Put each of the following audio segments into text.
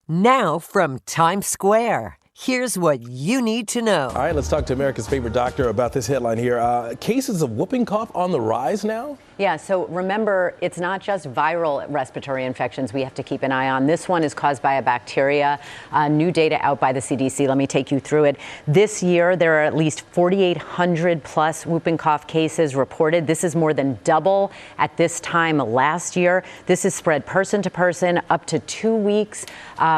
Now from Times Square, here's what you need to know. All right, let's talk to America's favorite doctor about this headline here. Cases of whooping cough on the rise now? Yeah, so remember, it's not just viral respiratory infections we have to keep an eye on. This one is caused by a bacteria. New data out by the CDC. Let me take you through it. This year, there are at least 4,800 plus whooping cough cases reported. This is more than double at this time last year. This is spread person to person up to 2 weeks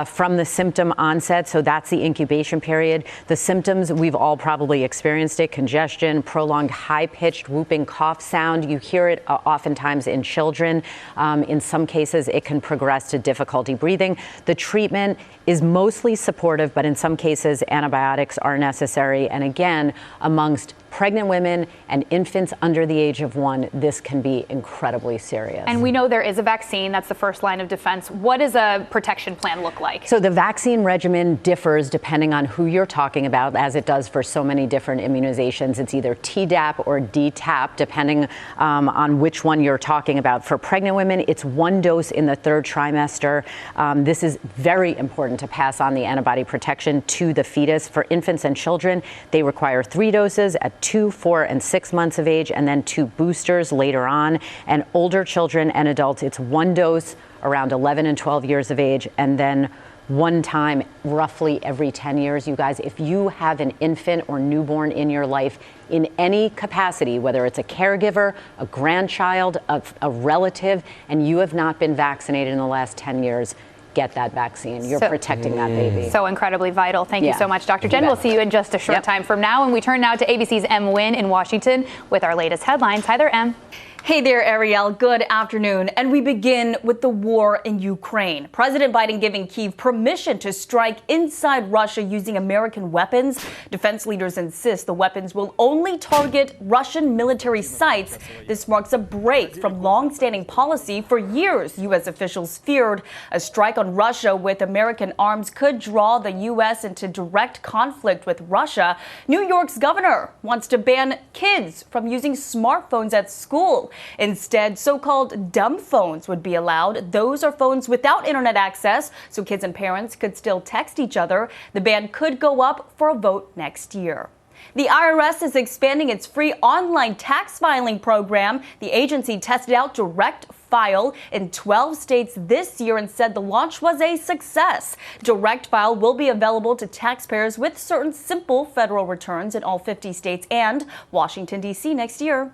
from the symptom onset. So that's the incubation period. The symptoms, we've all probably experienced it: congestion, prolonged high-pitched whooping cough sound. You hear it oftentimes in children. In some cases, it can progress to difficulty breathing. The treatment is mostly supportive, but in some cases, antibiotics are necessary. And again, amongst pregnant women and infants under the age of 1, this can be incredibly serious. And we know there is a vaccine. That's the first line of defense. What does a protection plan look like? So the vaccine regimen differs depending on who you're talking about, as it does for so many different immunizations. It's either Tdap or DTaP, depending on which one you're talking about. For pregnant women, it's 1 dose in the 3rd trimester. This is very important to pass on the antibody protection to the fetus. For infants and children, they require 3 doses at 2, 4, and 6 months of age, and then 2 boosters later on. And older children and adults, it's 1 dose around 11 and 12 years of age, and then 1 time roughly every 10 years. You guys, if you have an infant or newborn in your life in any capacity, whether it's a caregiver, a grandchild, a relative, and you have not been vaccinated in the last 10 years, get that vaccine. You're protecting that baby. So incredibly vital. Thank you so much, Dr. Jen. We'll see you in just a short time from now. And we turn now to ABC's M. Nguyen in Washington with our latest headlines. Hi there, M. Hey there, Ariel. Good afternoon. And we begin with the war in Ukraine. President Biden giving Kyiv permission to strike inside Russia using American weapons. Defense leaders insist the weapons will only target Russian military sites. This marks a break from long-standing policy. For years, U.S. officials feared a strike on Russia with American arms could draw the U.S. into direct conflict with Russia. New York's governor wants to ban kids from using smartphones at school. Instead, so-called dumb phones would be allowed. Those are phones without internet access, so kids and parents could still text each other. The ban could go up for a vote next year. The IRS is expanding its free online tax filing program. The agency tested out Direct File in 12 states this year and said the launch was a success. Direct File will be available to taxpayers with certain simple federal returns in all 50 states and Washington, D.C. next year.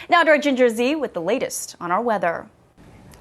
Now to our Ginger Z with the latest on our weather.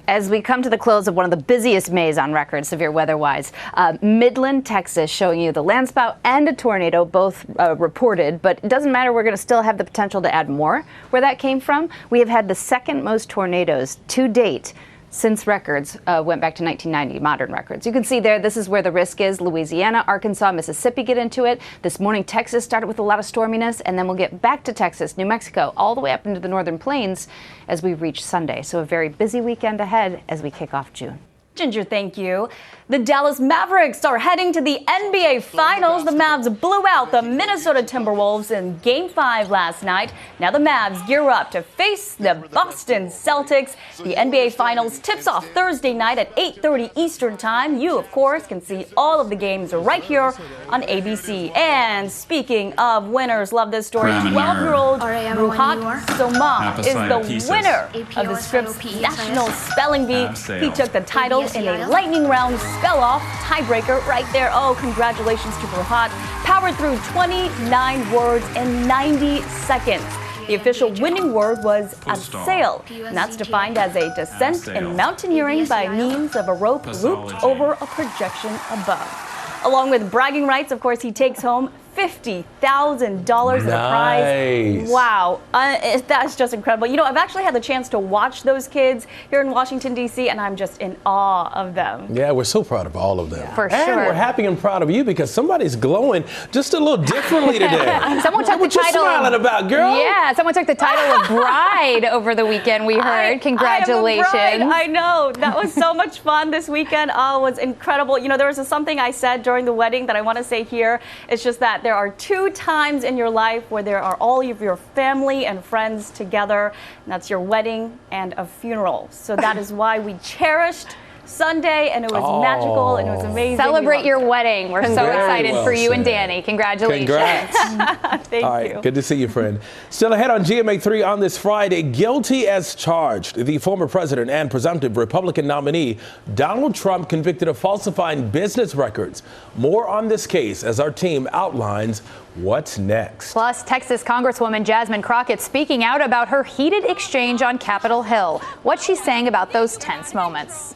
As we come to the close of one of the busiest Mays on record, severe weather-wise, Midland, Texas, showing you the landspout and a tornado, both reported, but it doesn't matter. We're going to still have the potential to add more. Where that came from, we have had the second most tornadoes to date since records went back to 1990, modern records. You can see there, this is where the risk is. Louisiana, Arkansas, Mississippi get into it. This morning, Texas started with a lot of storminess, and then we'll get back to Texas, New Mexico, all the way up into the northern plains as we reach Sunday. So a very busy weekend ahead as we kick off June. Ginger, thank you. The Dallas Mavericks are heading to the NBA Finals. The Mavs blew out the Minnesota Timberwolves in Game 5 last night. Now the Mavs gear up to face the Boston Celtics. The NBA Finals tips off Thursday night at 8:30 Eastern Time. You, of course, can see all of the games right here on ABC. And speaking of winners, love this story. 12-year-old Ruhat Somah is the winner of the Scripps National Spelling Bee. He took the title in a lightning round spell-off tiebreaker right there. Oh, congratulations to Ruhat. Powered through 29 words in 90 seconds. The official winning word was "assail," and that's defined as a descent in mountaineering by means of a rope looped over a projection above. Along with bragging rights, of course, he takes home $50,000 in the prize. Wow. That's just incredible. You know, I've actually had the chance to watch those kids here in Washington, D.C., and I'm just in awe of them. Yeah, we're so proud of all of them. Yeah. For sure. And we're happy and proud of you because somebody's glowing just a little differently today. Someone took the title. What you smiling about, girl? Yeah, someone took the title of bride over the weekend, we heard. Congratulations. I am a bride. I know. That was so much fun this weekend. Oh, it was incredible. You know, there was something I said during the wedding that I want to say here. It's just that there are 2 times in your life where there are all of your family and friends together, and that's your wedding and a funeral. So that is why we cherished Sunday, and it was magical, and it was amazing. Celebrate your wedding. We're so excited for you and Danny. Congratulations. Congrats. Thank All right, you. good to see you, friend. Still ahead on GMA3 on this Friday, guilty as charged. The former president and presumptive Republican nominee, Donald Trump, convicted of falsifying business records. More on this case as our team outlines what's next. Plus, Texas Congresswoman Jasmine Crockett speaking out about her heated exchange on Capitol Hill. What she's saying about those tense moments.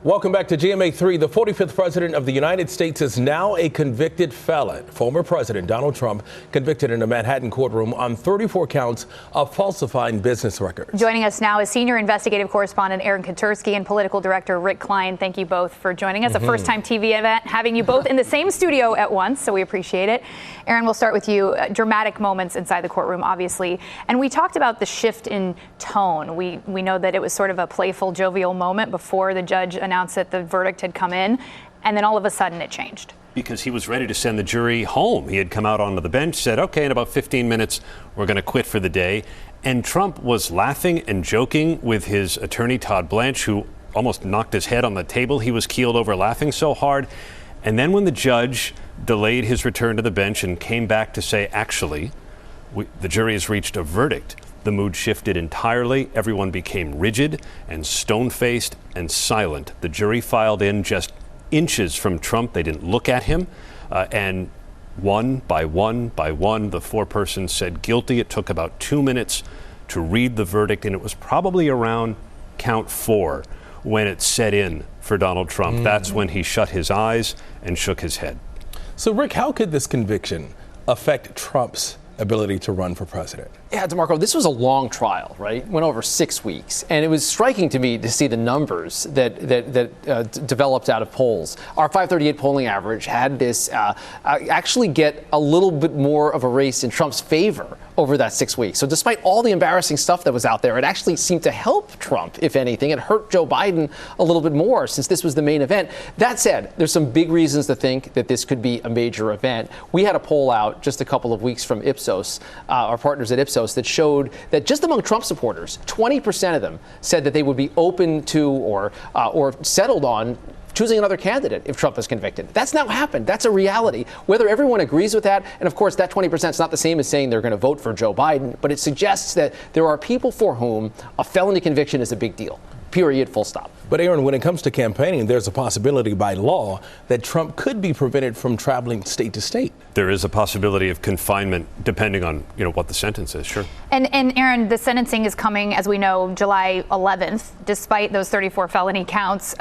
Welcome back to GMA3. The 45th president of the United States is now a convicted felon. Former President Donald Trump convicted in a Manhattan courtroom on 34 counts of falsifying business records. Joining us now is senior investigative correspondent Aaron Katursky and political director Rick Klein. Thank you both for joining us. A first-time TV event, having you both in the same studio at once, so we appreciate it. Aaron, we'll start with you. Dramatic moments inside the courtroom, obviously. And we talked about the shift in tone. We know that it was sort of a playful, jovial moment before the judge announced that the verdict had come in, and then all of a sudden it changed. Because he was ready to send the jury home. He had come out onto the bench, said, okay, in about 15 minutes, we're going to quit for the day. And Trump was laughing and joking with his attorney, Todd Blanche, who almost knocked his head on the table. He was keeled over laughing so hard. And then when the judge delayed his return to the bench and came back to say, actually, the jury has reached a verdict, the mood shifted entirely. Everyone became rigid and stone-faced and silent. The jury filed in just inches from Trump. They didn't look at him. And one by one by one, the four-person said guilty. It took about 2 minutes to read the verdict, and it was probably around count 4 when it set in for Donald Trump. That's when he shut his eyes and shook his head. So, Rick, how could this conviction affect Trump's ability to run for president? Yeah, DeMarco, this was a long trial, right? Went over 6 weeks. And it was striking to me to see the numbers that developed out of polls. Our 538 polling average had this actually get a little bit more of a race in Trump's favor over that 6 weeks. So despite all the embarrassing stuff that was out there, it actually seemed to help Trump, if anything. It hurt Joe Biden a little bit more since this was the main event. That said, there's some big reasons to think that this could be a major event. We had a poll out just a couple of weeks from Ipsos, our partners at Ipsos, that showed that just among Trump supporters, 20% of them said that they would be open to or settled on choosing another candidate if Trump is convicted. That's now happened. That's a reality. Whether everyone agrees with that, and of course that 20% is not the same as saying they're going to vote for Joe Biden, but it suggests that there are people for whom a felony conviction is a big deal. Period, full stop. But Aaron, when it comes to campaigning, there's a possibility by law that Trump could be prevented from traveling state to state. There is a possibility of confinement depending on, what the sentence is, sure. And Aaron, the sentencing is coming, as we know, July 11th, despite those 34 felony counts.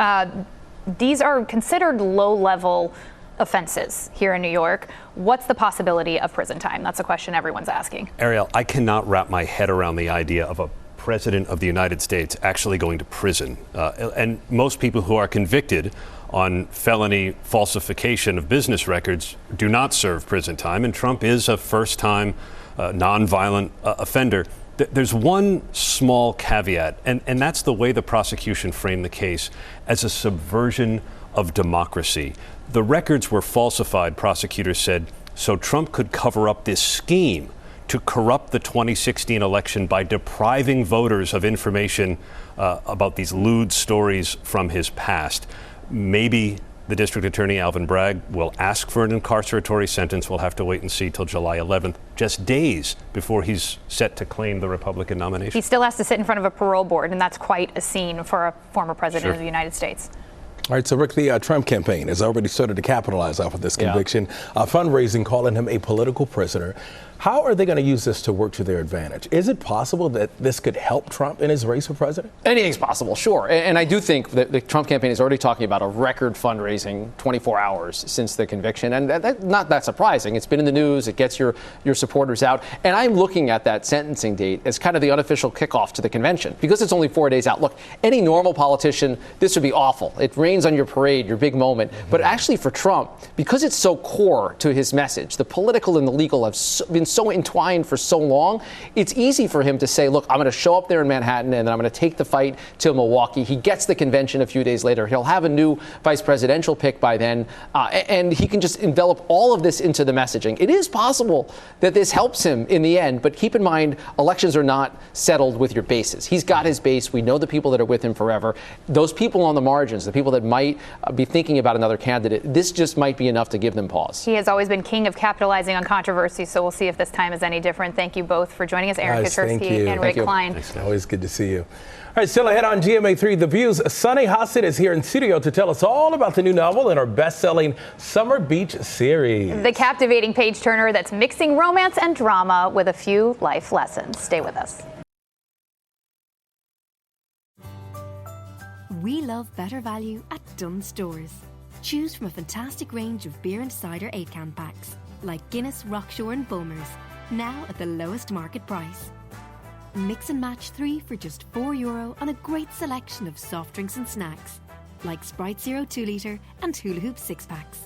These are considered low-level offenses here in New York. What's the possibility of prison time? That's a question everyone's asking. Ariel, I cannot wrap my head around the idea of a president of the United States actually going to prison. And most people who are convicted on felony falsification of business records do not serve prison time. And Trump is a first-time nonviolent offender. There's one small caveat, and that's the way the prosecution framed the case as a subversion of democracy. The records were falsified, prosecutors said, so Trump could cover up this scheme to corrupt the 2016 election by depriving voters of information about these lewd stories from his past. Maybe the district attorney, Alvin Bragg, will ask for an incarceratory sentence. We'll have to wait and see till July 11th, just days before he's set to claim the Republican nomination. He still has to sit in front of a parole board, and that's quite a scene for a former president of the United States. All right, so Rick, the Trump campaign has already started to capitalize off of this conviction, fundraising, calling him a political prisoner. How are they going to use this to work to their advantage? Is it possible that this could help Trump in his race for president? Anything's possible, sure. And I do think that the Trump campaign is already talking about a record fundraising 24 hours since the conviction. And that's not that surprising. It's been in the news. It gets your supporters out. And I'm looking at that sentencing date as kind of the unofficial kickoff to the convention because it's only 4 days out. Look, any normal politician, this would be awful. It rains on your parade, your big moment. But actually for Trump, because it's so core to his message, the political and the legal have been so entwined for so long, it's easy for him to say, look, I'm going to show up there in Manhattan and then I'm going to take the fight to Milwaukee. He gets the convention a few days later. He'll have a new vice presidential pick by then, and he can just envelop all of this into the messaging. It is possible that this helps him in the end, but keep in mind, elections are not settled with your bases. He's got his base. We know the people that are with him forever. Those people on the margins, the people that might be thinking about another candidate, this just might be enough to give them pause. He has always been king of capitalizing on controversy, so we'll see if this time is any different. Thank you both for joining us, Aaron Katersky and Rick Klein. Thanks. Always good to see you. All right, still ahead on GMA3 The View's Sunny Hostin is here in studio to tell us all about the new novel in our best-selling Summer Beach series. The captivating page-turner that's mixing romance and drama with a few life lessons. Stay with us. We love better value at Dunnes Stores. Choose from a fantastic range of beer and cider 8-can packs, like Guinness, Rockshore and Bulmers, now at the lowest market price. Mix and match 3 for just €4 on a great selection of soft drinks and snacks, like Sprite Zero 2 litre and Hula Hoop 6-packs.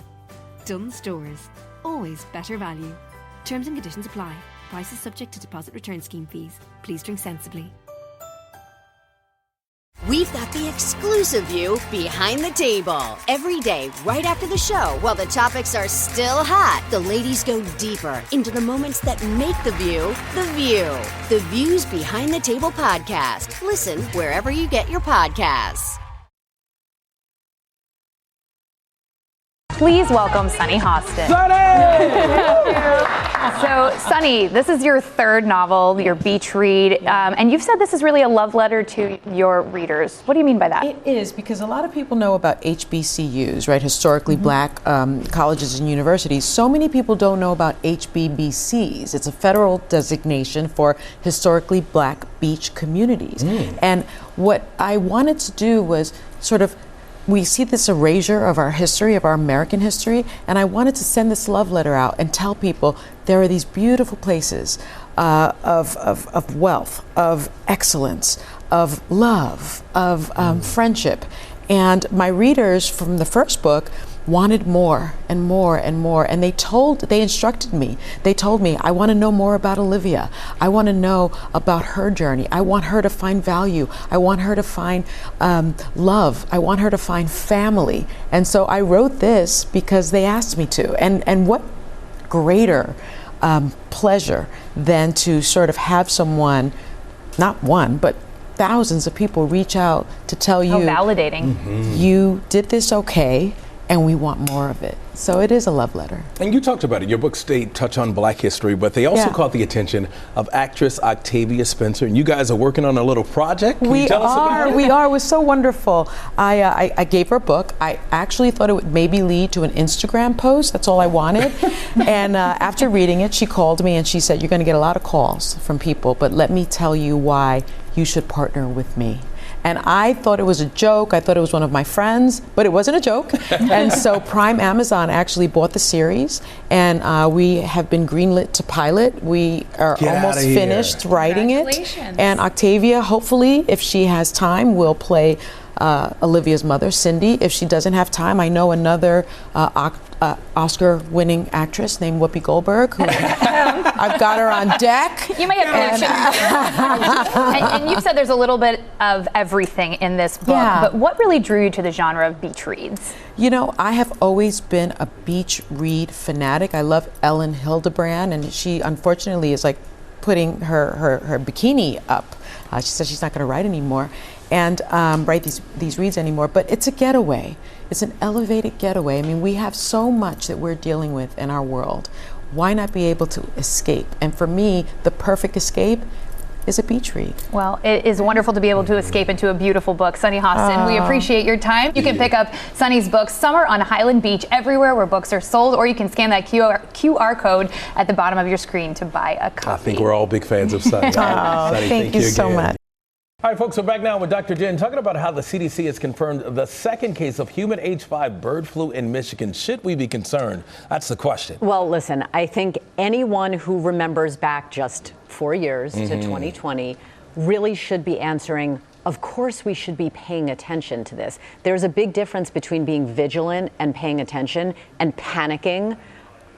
Dunnes Stores, always better value. Terms and conditions apply. Prices subject to deposit return scheme fees. Please drink sensibly. We've got the exclusive view behind the table. Every day, right after the show, while the topics are still hot, the ladies go deeper into the moments that make the View the View. The View's Behind the Table podcast. Listen wherever you get your podcasts. Please welcome Sunny Hostin. So, Sunny, this is your third novel, your beach read, and you've said this is really a love letter to your readers. What do you mean by that? It is, because a lot of people know about HBCUs, right? Historically black colleges and universities. So many people don't know about HBBCs. It's a federal designation for historically black beach communities. And what I wanted to do was sort of, we see this erasure of our history, of our American history, and I wanted to send this love letter out and tell people there are these beautiful places of wealth, of excellence, of love, of friendship. And my readers from the first book wanted more and more and more, and they instructed me. They told me, I want to know more about Olivia. I want to know about her journey. I want her to find value. I want her to find love. I want her to find family. And so I wrote this because they asked me to. And what greater pleasure than to sort of have someone, not one, but thousands of people reach out to tell you, validating. You did this okay, and we want more of it. So it is a love letter. And you talked about it. Your books touch on black history, but they also caught the attention of actress Octavia Spencer. And you guys are working on a little project. Can you tell us about it? We are. It was so wonderful. I gave her a book. I actually thought it would maybe lead to an Instagram post. That's all I wanted. And after reading it, she called me and she said, you're going to get a lot of calls from people, but let me tell you why you should partner with me. And I thought it was a joke. I thought it was one of my friends, but it wasn't a joke. And so Prime Amazon actually bought the series, and we have been greenlit to pilot. We are almost finished writing it. And Octavia, hopefully, if she has time, will play Olivia's mother, Cindy. If she doesn't have time, I know another Oscar-winning actress named Whoopi Goldberg, who I've got her on deck. You may have and you've said there's a little bit of everything in this book, but what really drew you to the genre of beach reads? You know, I have always been a beach read fanatic. I love Ellen Hildebrand, and she unfortunately is like putting her bikini up. She says she's not going to write anymore and write these reads anymore, but it's a getaway. It's an elevated getaway. I mean, we have so much that we're dealing with in our world. Why not be able to escape? And for me, the perfect escape is a beach read. Well, it is wonderful to be able to escape into a beautiful book. Sunny Hostin, we appreciate your time. You can pick up Sunny's book, Summer on Highland Beach, everywhere where books are sold, or you can scan that QR code at the bottom of your screen to buy a copy. I think we're all big fans of Sunny. Sunny, thank you so much. All right, folks, we're back now with Dr. Jen talking about how the CDC has confirmed the second case of human H5 bird flu in Michigan. Should we be concerned? That's the question. Well, listen, I think anyone who remembers back just 4 years to 2020 really should be answering, of course we should be paying attention to this. There's a big difference between being vigilant and paying attention and panicking.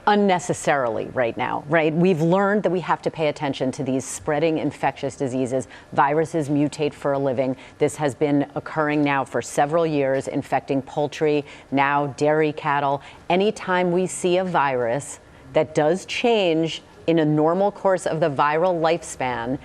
unnecessarily right now, right? We've learned that we have to pay attention to these spreading infectious diseases. Viruses mutate for a living. This has been occurring now for several years, infecting poultry, now dairy cattle. Anytime we see a virus that does change in a normal course of the viral lifespan,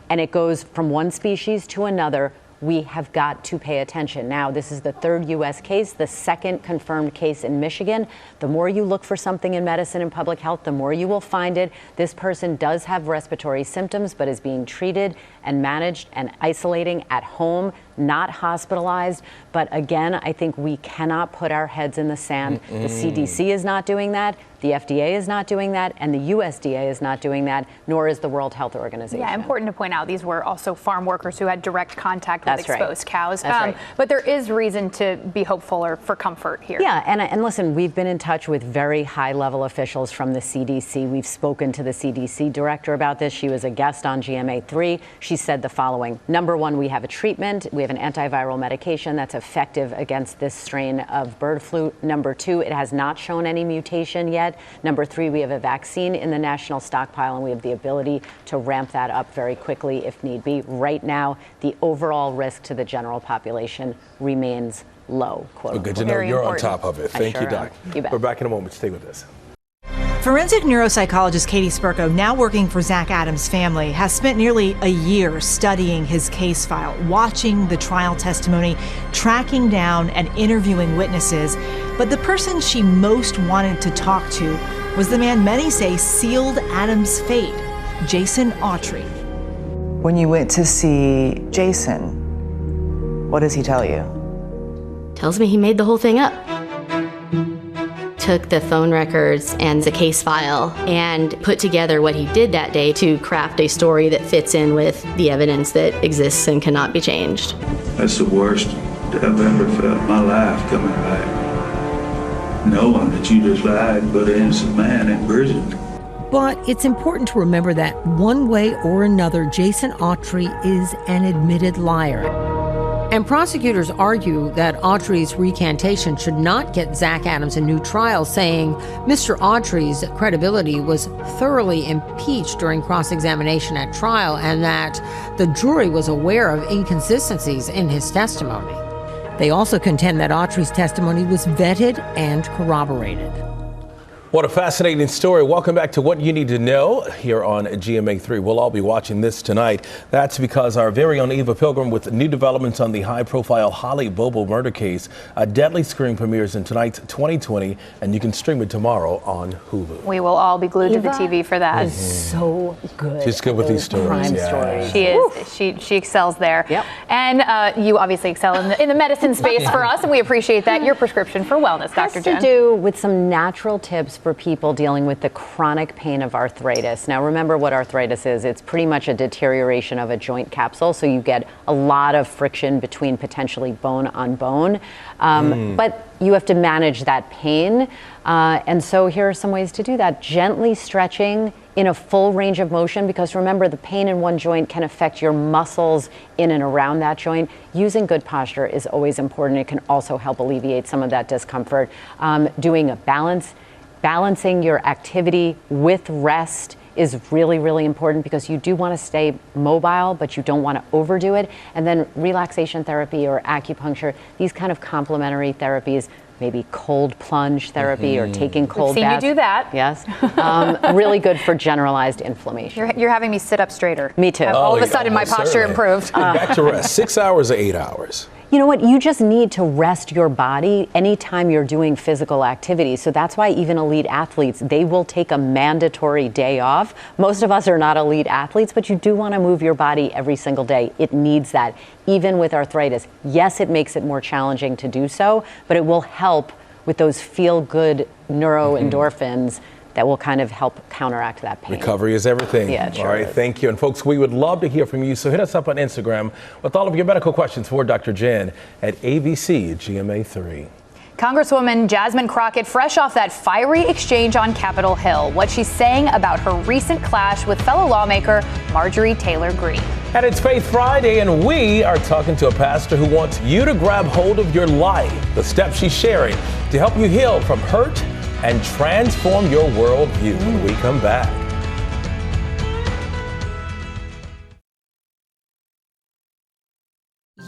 and it goes from one species to another, we have got to pay attention. Now, this is the third U.S. case, the second confirmed case in Michigan. The more you look for something in medicine and public health, the more you will find it. This person does have respiratory symptoms, but is being treated and managed and isolating at home, not hospitalized. But again, I think we cannot put our heads in the sand. The CDC is not doing that. The FDA is not doing that, and the USDA is not doing that, nor is the World Health Organization. Yeah, important to point out, these were also farm workers who had direct contact with exposed cows. That's right. But there is reason to be hopeful or for comfort here. Yeah, and listen, we've been in touch with very high-level officials from the CDC. We've spoken to the CDC director about this. She was a guest on GMA3. She said the following. Number one, we have a treatment. We have an antiviral medication that's effective against this strain of bird flu. Number two, it has not shown any mutation yet. Number three, we have a vaccine in the national stockpile, and we have the ability to ramp that up very quickly if need be. Right now, the overall risk to the general population remains low, quote unquote. Good to know you're on top of it. Thank you, Doc. You bet. We're back in a moment. Stay with us. Forensic neuropsychologist Katie Spreaker, now working for Zach Adams' family, has spent nearly a year studying his case file, watching the trial testimony, tracking down and interviewing witnesses. But the person she most wanted to talk to was the man many say sealed Adams' fate, Jason Autry. When you went to see Jason, what does he tell you? Tells me he made the whole thing up. Took the phone records and the case file and put together what he did that day to craft a story that fits in with the evidence that exists and cannot be changed. That's the worst I've ever felt in my life, coming back, knowing that you just lied and put an innocent man in prison. But it's important to remember that one way or another, Jason Autry is an admitted liar. And prosecutors argue that Autry's recantation should not get Zach Adams a new trial, saying Mr. Autry's credibility was thoroughly impeached during cross-examination at trial and that the jury was aware of inconsistencies in his testimony. They also contend that Autry's testimony was vetted and corroborated. What a fascinating story. Welcome back to What You Need to Know here on GMA3. We'll all be watching this tonight. That's because our very own Eva Pilgrim with new developments on the high-profile Holly Bobo murder case. A deadly screen premieres in tonight's 2020, and you can stream it tomorrow on Hulu. We will all be glued to the TV for that. Is so good. She's good with these stories. Crime stories. She is. She excels there. Yep. And you obviously excel in the medicine space for us, and we appreciate that. Your prescription for wellness, Dr. Jen. Has to do with some natural tips for people dealing with the chronic pain of arthritis. Now, remember what arthritis is. It's pretty much a deterioration of a joint capsule, so you get a lot of friction between potentially bone on bone. But you have to manage that pain. And so here are some ways to do that. Gently stretching in a full range of motion, because remember, the pain in one joint can affect your muscles in and around that joint. Using good posture is always important. It can also help alleviate some of that discomfort. Doing a balancing your activity with rest is really, really important, because you do want to stay mobile, but you don't want to overdo it. And then relaxation therapy or acupuncture, these kind of complementary therapies, maybe cold plunge therapy or taking cold baths. We've seen you do that. Yes. Really good for generalized inflammation. You're having me sit up straighter. Me too. All of a sudden, my posture improved. Back to rest. 6 hours or 8 hours? You know what? You just need to rest your body anytime you're doing physical activity. So that's why even elite athletes, they will take a mandatory day off. Most of us are not elite athletes, but you do want to move your body every single day. It needs that, even with arthritis. Yes, it makes it more challenging to do so, but it will help with those feel-good neuroendorphins that will kind of help counteract that pain. Recovery is everything. Yeah, it sure all right, is. thank you. And folks, we would love to hear from you. So hit us up on Instagram with all of your medical questions for Dr. Jen at ABC GMA3. Congresswoman Jasmine Crockett, fresh off that fiery exchange on Capitol Hill, what she's saying about her recent clash with fellow lawmaker Marjorie Taylor Greene. And it's Faith Friday, and we are talking to a pastor who wants you to grab hold of your life, the steps she's sharing to help you heal from hurt and transform your worldview when we come back.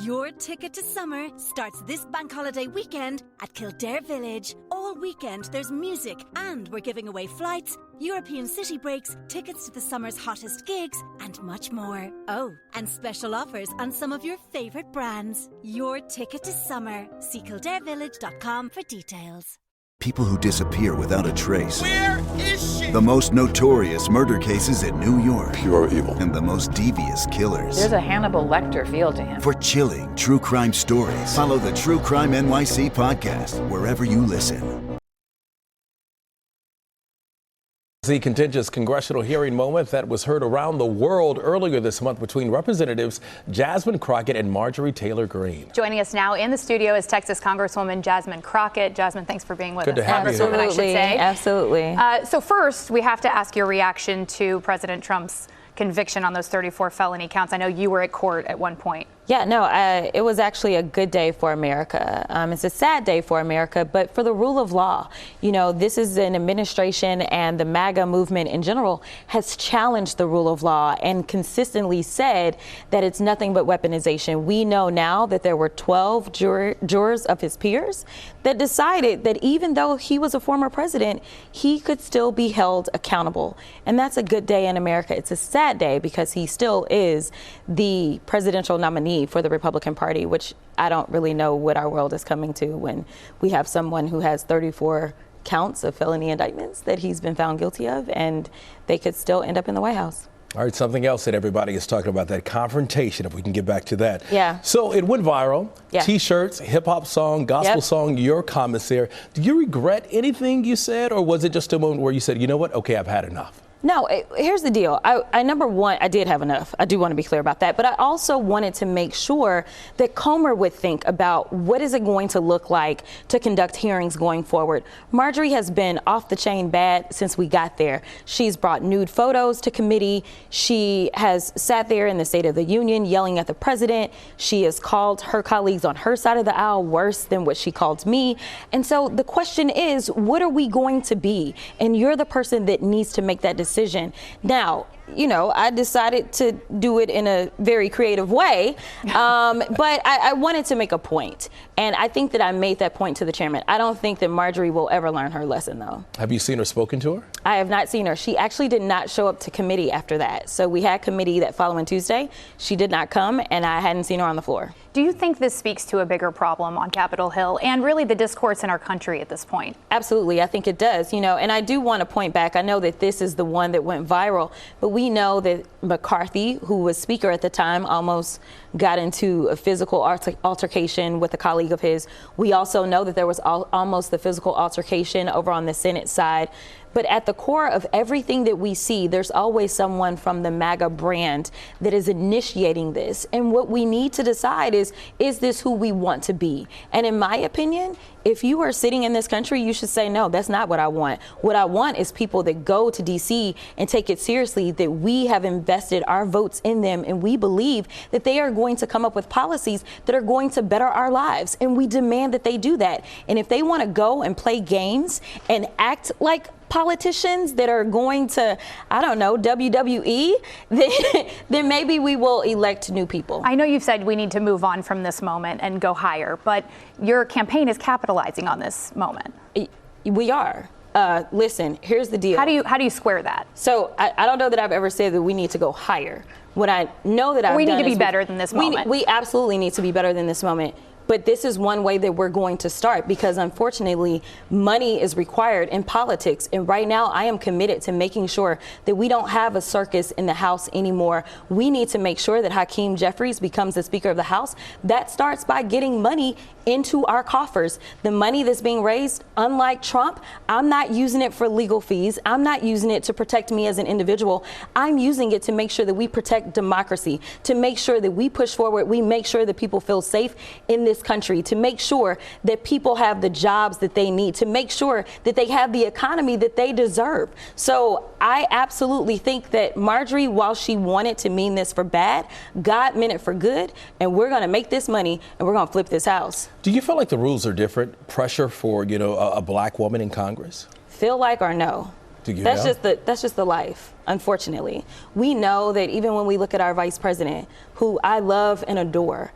Your ticket to summer starts this bank holiday weekend at Kildare Village. All weekend there's music and we're giving away flights, European city breaks, tickets to the summer's hottest gigs and much more. Oh, and special offers on some of your favourite brands. Your ticket to summer. See kildarevillage.com for details. People who disappear without a trace. Where is she? The most notorious murder cases in New York. Pure evil. And the most devious killers. There's a Hannibal Lecter feel to him. For chilling true crime stories, follow the True Crime NYC podcast wherever you listen. The contentious congressional hearing moment that was heard around the world earlier this month between Representatives Jasmine Crockett and Marjorie Taylor Greene. Joining us now in the studio is Texas Congresswoman Jasmine Crockett. Jasmine, thanks for being with us. Good to have you here. I should say. Absolutely. So first, we have to ask your reaction to President Trump's conviction on those 34 felony counts. I know you were at court at one point. Yeah, no, it was actually a good day for America. It's a sad day for America, but for the rule of law. You know, this is an administration and the MAGA movement in general has challenged the rule of law and consistently said that it's nothing but weaponization. We know now that there were 12 jurors of his peers that decided that even though he was a former president, he could still be held accountable. And that's a good day in America. It's a sad day because he still is the presidential nominee for the Republican Party, which I don't really know what our world is coming to when we have someone who has 34 counts of felony indictments that he's been found guilty of, and they could still end up in the White House. All right, something else that everybody is talking about, that confrontation, if we can get back to that. Yeah. So it went viral. Yeah. T-shirts, hip-hop song, gospel song, your comments there. Do you regret anything you said, or was it just a moment where you said, you know what, okay, I've had enough? No, here's the deal. I number one, I did have enough. I do want to be clear about that. But I also wanted to make sure that Comer would think about what is it going to look like to conduct hearings going forward. Marjorie has been off the chain bad since we got there. She's brought nude photos to committee. She has sat there in the State of the Union yelling at the president. She has called her colleagues on her side of the aisle worse than what she called me. And so the question is, what are we going to be? And you're the person that needs to make that decision. Now, you know, I decided to do it in a very creative way, but I wanted to make a point, and I think that I made that point to the chairman. I don't think that Marjorie will ever learn her lesson, though. Have you seen her, spoken to her? I have not seen her. She actually did not show up to committee after that. So we had committee that following Tuesday. She did not come, and I hadn't seen her on the floor. Do you think this speaks to a bigger problem on Capitol Hill and really the discourse in our country at this point? Absolutely. I think it does, you know, and I do want to point back. I know that this is the one that went viral, but we know that McCarthy, who was speaker at the time, almost got into a physical altercation with a colleague of his. We also know that there was almost the physical altercation over on the Senate side. But at the core of everything that we see, there's always someone from the MAGA brand that is initiating this. And what we need to decide is this who we want to be? And in my opinion, if you are sitting in this country, you should say, no, that's not what I want. What I want is people that go to D.C. and take it seriously, that we have invested our votes in them, and we believe that they are going to come up with policies that are going to better our lives. And we demand that they do that. And if they want to go and play games and act like politicians that are going to, I don't know, WWE, then maybe we will elect new people. I know you've said we need to move on from this moment and go higher, but your campaign is capitalizing on this moment. We are. Listen, here's the deal. How do you square that? So I don't know that I've ever said that we need to go higher. What I know that I've done is we need to be better than this moment. We absolutely need to be better than this moment. But this is one way that we're going to start, because unfortunately, money is required in politics. And right now, I am committed to making sure that we don't have a circus in the House anymore. We need to make sure that Hakeem Jeffries becomes the Speaker of the House. That starts by getting money into our coffers. The money that's being raised, unlike Trump, I'm not using it for legal fees. I'm not using it to protect me as an individual. I'm using it to make sure that we protect democracy, to make sure that we push forward, we make sure that people feel safe in this country, to make sure that people have the jobs that they need, to make sure that they have the economy that they deserve. So I absolutely think that Marjorie, while she wanted to mean this for bad, God meant it for good, and we're going to make this money and we're going to flip this house. Do you feel like the rules are different? Pressure for, a black woman in Congress? feel like or no? That's just the life, unfortunately. We know that even when we look at our vice president, who I love and adore,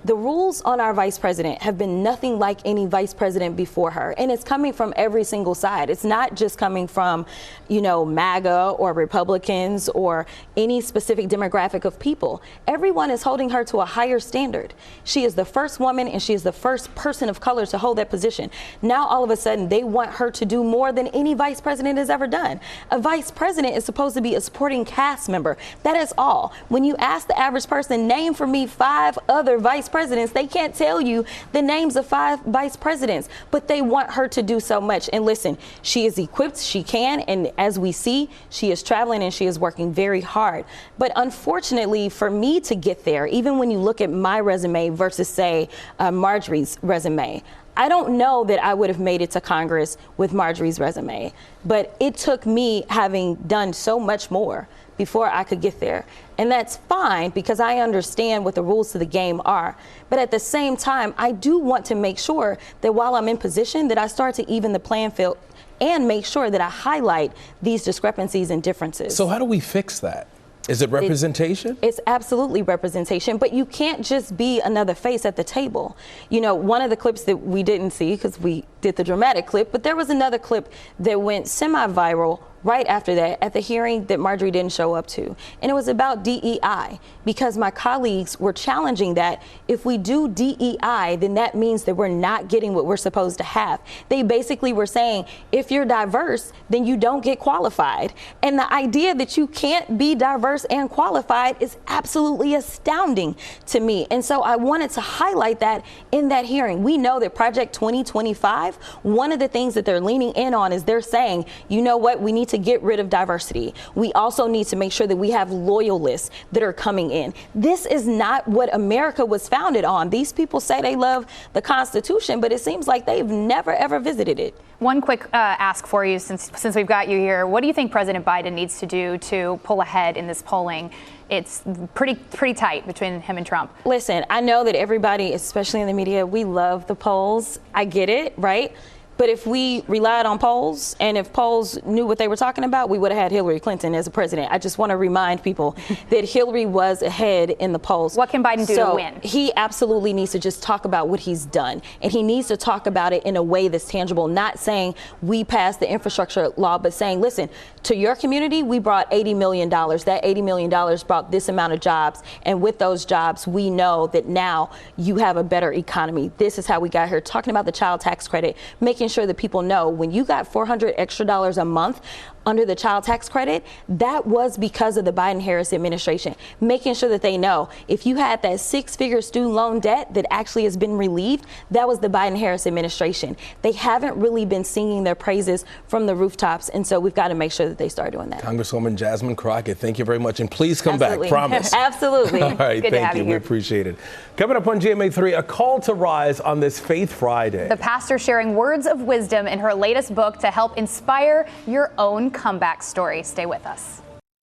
the rules on our vice president have been nothing like any vice president before her. And it's coming from every single side. It's not just coming from, MAGA or Republicans or any specific demographic of people. Everyone is holding her to a higher standard. She is the first woman and she is the first person of color to hold that position. Now, all of a sudden, they want her to do more than any vice president has ever done. A vice president is supposed to be a supporting cast member. That is all. When you ask the average person, name for me 5 other vice presidents, they can't tell you the names of 5 vice presidents, but they want her to do so much. And listen, she is equipped, she can, and as we see, she is traveling and she is working very hard. But unfortunately, for me to get there, even when you look at my resume versus, say, Marjorie's resume, I don't know that I would have made it to Congress with Marjorie's resume, but it took me having done so much more before I could get there. And that's fine because I understand what the rules to the game are. But at the same time, I do want to make sure that while I'm in position, that I start to even the playing field and make sure that I highlight these discrepancies and differences. So how do we fix that? Is it representation? It's absolutely representation, but you can't just be another face at the table. One of the clips that we didn't see because we did the dramatic clip, but there was another clip that went semi-viral right after that at the hearing that Marjorie didn't show up to. And it was about DEI because my colleagues were challenging that if we do DEI, then that means that we're not getting what we're supposed to have. They basically were saying, if you're diverse, then you don't get qualified. And the idea that you can't be diverse and qualified is absolutely astounding to me. And so I wanted to highlight that in that hearing. We know that Project 2025, one of the things that they're leaning in on is they're saying, you know what, we need to get rid of diversity. We also need to make sure that we have loyalists that are coming in. This is not what America was founded on. These people say they love the Constitution, but it seems like they've never, ever visited it. One quick ask for you, since we've got you here. What do you think President Biden needs to do to pull ahead in this polling? It's pretty tight between him and Trump. Listen, I know that everybody, especially in the media, we love the polls. I get it, right? But if we relied on polls and if polls knew what they were talking about, we would have had Hillary Clinton as a president. I just want to remind people that Hillary was ahead in the polls. What can Biden do to win? He absolutely needs to just talk about what he's done. And he needs to talk about it in a way that's tangible, not saying we passed the infrastructure law, but saying, listen, to your community, we brought $80 million. That $80 million brought this amount of jobs. And with those jobs, we know that now you have a better economy. This is how we got here. Talking about the child tax credit, making sure that people know when you got $400 extra a month under the child tax credit, that was because of the Biden-Harris administration, making sure that they know if you had that 6-figure student loan debt that actually has been relieved, that was the Biden-Harris administration. They haven't really been singing their praises from the rooftops, and so we've got to make sure that they start doing that. Congresswoman Jasmine Crockett, thank you very much, and please come back, promise. Absolutely. All right, Good to thank have you. you We here. appreciate it. Coming up on GMA3, a call to rise on this Faith Friday. The pastor sharing words of wisdom in her latest book to help inspire your own comeback story. Stay with us.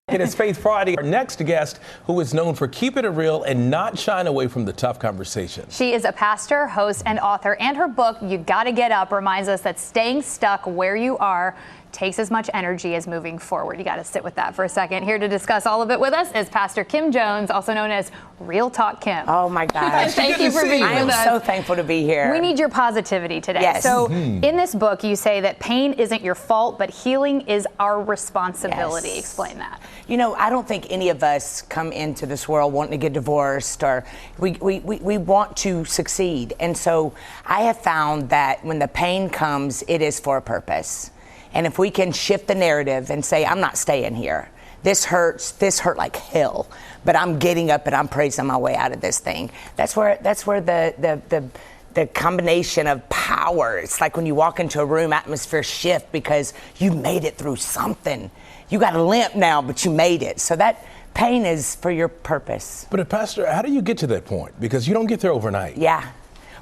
It is Faith Friday. Our next guest, who is known for keeping it real and not shying away from the tough conversations. She is a pastor, host, and author, and her book, You Gotta Get Up, reminds us that staying stuck where you are takes as much energy as moving forward. You got to sit with that for a second. Here to discuss all of it with us is Pastor Kim Jones, also known as Real Talk Kim. Oh my gosh. Thank you for being with us. I am so thankful to be here. We need your positivity today. Yes. So in this book, you say that pain isn't your fault, but healing is our responsibility. Yes. Explain that. You know, I don't think any of us come into this world wanting to get divorced, or we want to succeed. And so I have found that when the pain comes, it is for a purpose. And if we can shift the narrative and say, I'm not staying here. This hurt like hell, but I'm getting up and I'm praising my way out of this thing. That's where the combination of power, it's like when you walk into a room, atmosphere shift because you made it through something. You got a limp now, but you made it. So that pain is for your purpose. But Pastor, how do you get to that point? Because you don't get there overnight. Yeah.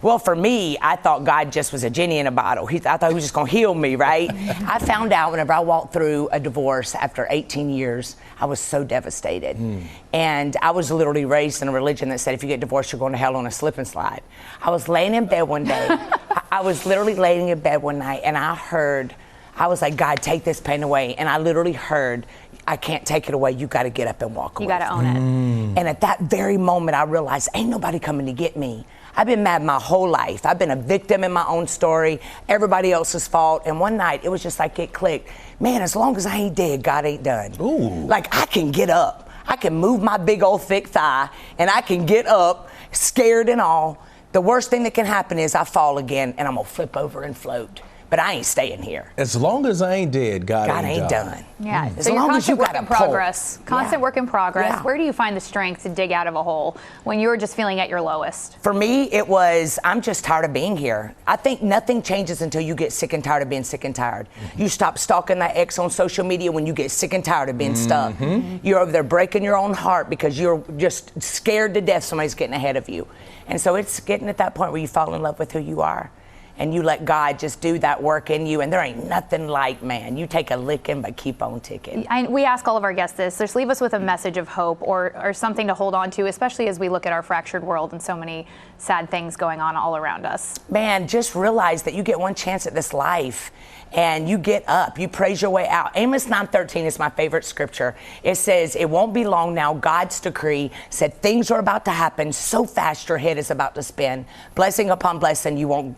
Well, for me, I thought God just was a genie in a bottle. I thought he was just going to heal me, right? I found out whenever I walked through a divorce after 18 years, I was so devastated. And I was literally raised in a religion that said if you get divorced, you're going to hell on a slip and slide. I was laying in bed one day. I was literally laying in bed one night, and I heard I was like, God, take this pain away. And I literally heard, I can't take it away. You got to get up and walk away. You got to own it. And at that very moment, I realized, ain't nobody coming to get me. I've been mad my whole life. I've been a victim in my own story, everybody else's fault. And one night, it was just like it clicked. Man, as long as I ain't dead, God ain't done. Ooh. Like, I can get up. I can move my big old thick thigh, and I can get up, scared and all. The worst thing that can happen is I fall again, and I'm going to flip over and float. But I ain't staying here. As long as I ain't dead, God ain't done. Yeah. As So you're long as you constant work got in a pull. progress. Constant work in progress. Yeah. Where do you find the strength to dig out of a hole when you're just feeling at your lowest? For me, it was, I'm just tired of being here. I think nothing changes until you get sick and tired of being sick and tired. You stop stalking that ex on social media when you get sick and tired of being stuck. You're over there breaking your own heart because you're just scared to death somebody's getting ahead of you. And so it's getting at that point where you fall in love with who you are. And you let God just do that work in you, and there ain't nothing like, man, you take a licking, but keep on ticking. We ask all of our guests this. Just leave us with a message of hope or something to hold on to, especially as we look at our fractured world and so many sad things going on all around us. Man, just realize that you get one chance at this life, and you get up, you praise your way out. Amos 9:13 is my favorite scripture. It says, it won't be long now, God's decree said things are about to happen so fast your head is about to spin. Blessing upon blessing, you won't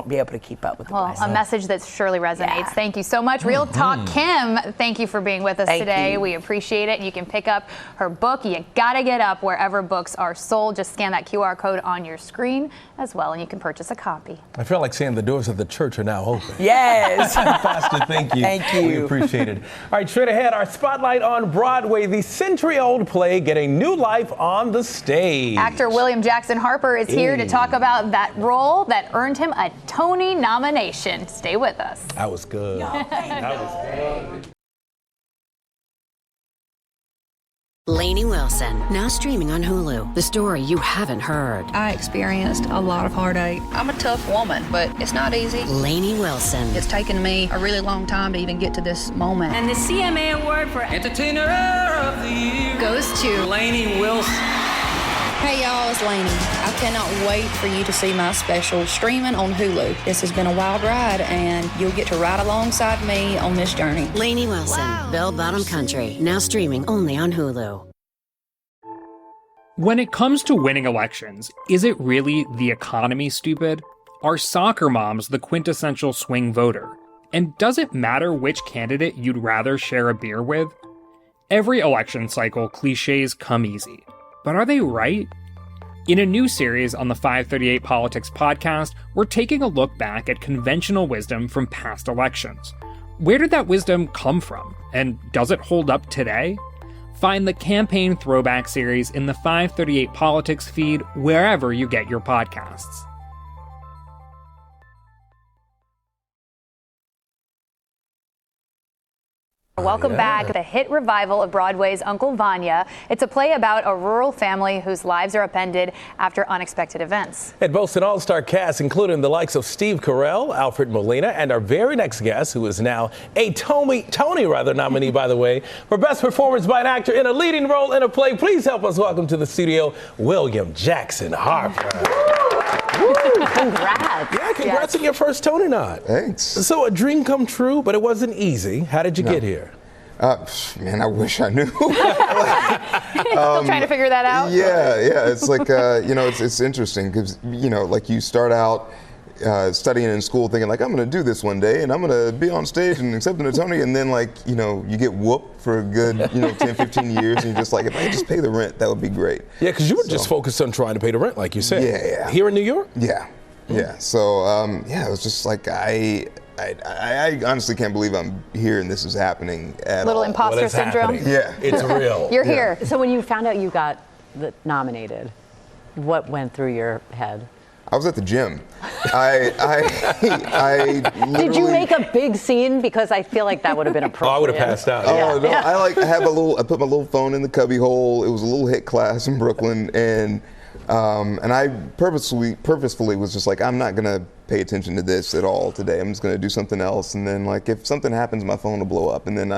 be able to keep up with the blessing. A message that surely resonates. Thank you so much. Real Talk Kim, thank you for being with us today. We appreciate it. You can pick up her book, You Gotta Get Up, wherever books are sold. Just scan that QR code on your screen as well, and you can purchase a copy. I feel like saying the doors of the church are now open. Yes. Pastor, thank you. Thank you. We appreciate it. All right, straight ahead, our spotlight on Broadway, the century-old play getting new life on the stage. Actor William Jackson Harper is here to talk about that role that earned him a Tony nomination. Stay with us. That was good. That was good. Lainey Wilson, now streaming on Hulu. The story you haven't heard. I experienced a lot of heartache. I'm a tough woman, but it's not easy. Lainey Wilson. It's taken me a really long time to even get to this moment. And the CMA Award for Entertainer of the Year goes to Lainey Wilson. Hey y'all, it's Lainey. I cannot wait for you to see my special streaming on Hulu. This has been a wild ride, and you'll get to ride alongside me on this journey. Lainey Wilson, Bell Bottom Country, now streaming only on Hulu. When it comes to winning elections, is it really the economy, stupid? Are soccer moms the quintessential swing voter? And does it matter which candidate you'd rather share a beer with? Every election cycle, cliches come easy. But are they right? In a new series on the 538 Politics podcast, we're taking a look back at conventional wisdom from past elections. Where did that wisdom come from? And does it hold up today? Find the Campaign Throwback series in the 538 Politics feed wherever you get your podcasts. Welcome back. The hit revival of Broadway's Uncle Vanya. It's a play about a rural family whose lives are upended after unexpected events. It boasts an all-star cast, including the likes of Steve Carell, Alfred Molina, and our very next guest, who is now a Tony nominee, by the way, for Best Performance by an Actor in a Leading Role in a Play. Please help us welcome to the studio, William Jackson Harper. Congrats. Yeah, congrats on your first Tony nod. Thanks. So a dream come true, but it wasn't easy. How did you get here? Man, I wish I knew. Still trying to figure that out? Yeah. It's like, it's interesting because, like you start out studying in school thinking like, I'm going to do this one day and I'm going to be on stage and accepting a Tony. And then you get whooped for a good, 10, 15 years. And you're just like, if I could just pay the rent, that would be great. Yeah, because you were just focused on trying to pay the rent, like you said. Yeah. Here in New York? Yeah. So, it was just like, I honestly can't believe I'm here and this is happening at Little all. imposter syndrome? Happening. Yeah. It's real. You're here. So when you found out you got nominated, what went through your head? I was at the gym. I Did you make a big scene? Because I feel like that would have been appropriate. I would have passed out. Oh, no. I put my little phone in the cubby hole. It was a little hit class in Brooklyn, and I purposefully was just like, I'm not gonna pay attention to this at all today. I'm just gonna do something else, and then if something happens, my phone will blow up. And then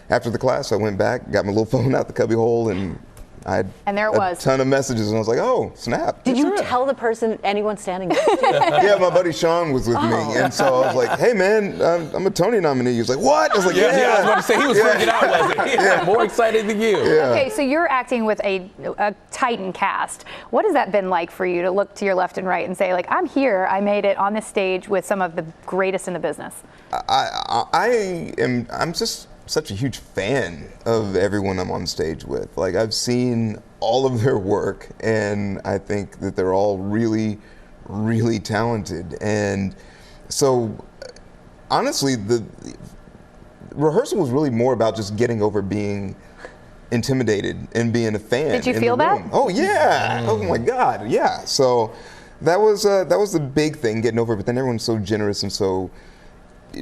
after the class, I went back, got my little phone out the cubby hole, and And there it was. A ton of messages, and I was like, oh, snap. Did you tell the person, anyone standing next to you? Yeah, my buddy Sean was with me, and so I was like, hey, man, I'm a Tony nominee. He was like, what? I was like, yeah. I was about to say, he was freaking out, wasn't he? Yeah, more excited than you. Yeah. Okay, so you're acting with a Titan cast. What has that been like for you to look to your left and right and say, like, I'm here, I made it on this stage with some of the greatest in the business? I'm just such a huge fan of everyone I'm on stage with. Like, I've seen all of their work, and I think that they're all really, really talented. And so, honestly, the rehearsal was really more about just getting over being intimidated and being a fan. Did you feel that? Oh yeah! Oh my God, yeah. So that was the big thing, getting over it. But then everyone's so generous and so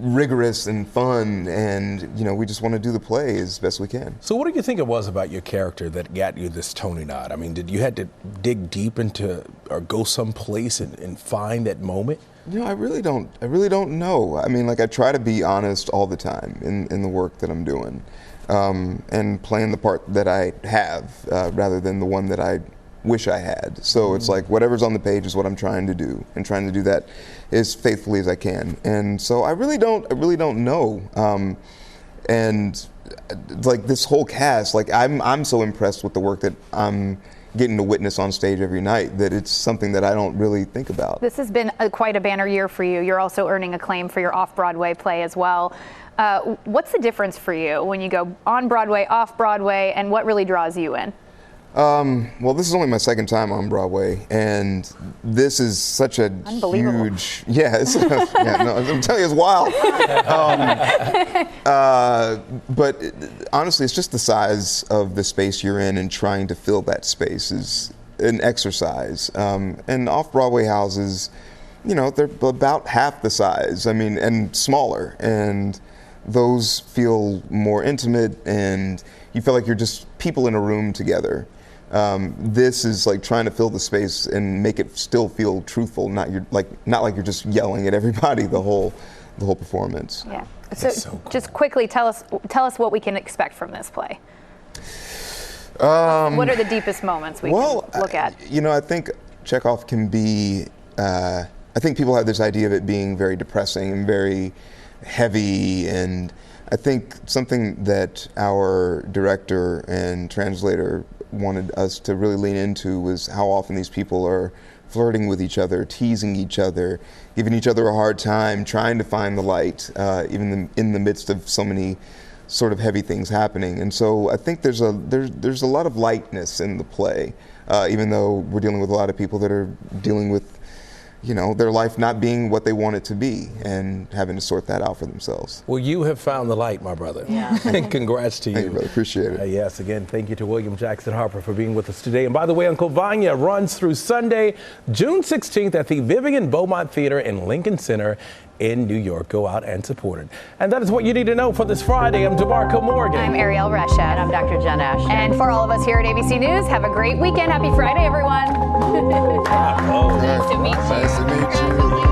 rigorous and fun, and we just want to do the play as best we can. So what do you think it was about your character that got you this Tony nod? I mean, did you had to dig deep into or go someplace and find that moment? I really don't know. I mean, like, I try to be honest all the time in the work that I'm doing, and playing the part that I have rather than the one that I wish I had. So it's like whatever's on the page is what I'm trying to do, and trying to do that as faithfully as I can. And so I really don't know. And like this whole cast, like I'm so impressed with the work that I'm getting to witness on stage every night that it's something that I don't really think about. This has been quite a banner year for you. You're also earning acclaim for your off-Broadway play as well. What's the difference for you when you go on Broadway, off Broadway, and what really draws you in? Well, this is only my second time on Broadway, and this is such a huge, I'm telling you, it's wild. But honestly, it's just the size of the space you're in, and trying to fill that space is an exercise. And off-Broadway houses, they're about half the size, and smaller, and those feel more intimate, and you feel like you're just people in a room together. This is like trying to fill the space and make it still feel truthful, not like you're just yelling at everybody the whole performance. Yeah. So just quickly tell us what we can expect from this play. What are the deepest moments we can look at? I think Chekhov can be. I think people have this idea of it being very depressing and very heavy, and I think something that our director and translator wanted us to really lean into was how often these people are flirting with each other, teasing each other, giving each other a hard time, trying to find the light, even in the midst of so many sort of heavy things happening. And so I think there's a lot of lightness in the play, even though we're dealing with a lot of people that are dealing with their life not being what they want it to be and having to sort that out for themselves. Well, you have found the light, my brother. Yeah. And congrats to you. Thank you, brother. Appreciate it. Yes, again, thank you to William Jackson Harper for being with us today. And by the way, Uncle Vanya runs through Sunday, June 16th at the Vivian Beaumont Theater in Lincoln Center in New York. Go out and support it. And that is what you need to know for this Friday. I'm DeMarco Morgan. I'm Ariel Resha. And I'm Dr. Jen Ashton. And for all of us here at ABC News, have a great weekend. Happy Friday, everyone. Nice to meet you.